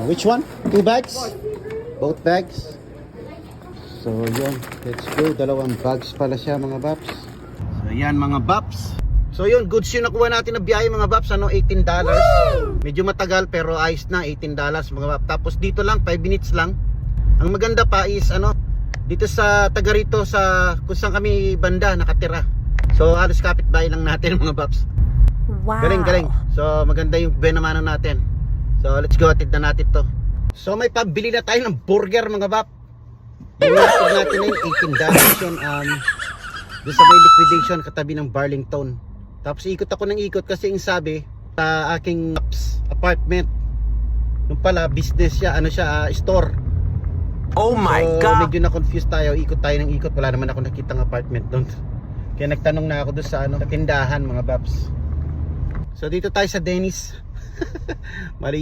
Which one? 2 bags? Both bags? So yun, let's go. Dalawang bags pala siya mga Baps. So yan mga Baps. So yun, goods yung nakuha natin na biyahe mga Baps. Ano, $18. Medyo matagal pero ayos na, $18 mga Baps. Tapos dito lang, 5 minutes lang. Ang maganda pa is ano, dito sa taga rito sa kung saan kami banda nakatira. So halos kapitbahay lang natin mga Baps. Wow. Galing. So maganda yung benamano natin. So let's go, atid na natin to. So may pabili na tayo ng burger mga Bap. Yung atid natin na yung $18 yun, doon sa may liquidation katabi ng Burlington. Tapos ikot ako ng ikot kasi yung sabi sa aking apartment, yung pala business siya, ano siya, store. Oh my So God! medyo na-confuse tayo, ikot tayo ng ikot, wala naman ako nakitang apartment doon. Kaya nagtanong na ako doon sa ano, sa tindahan mga Baps. So dito tayo sa Dennis. Mali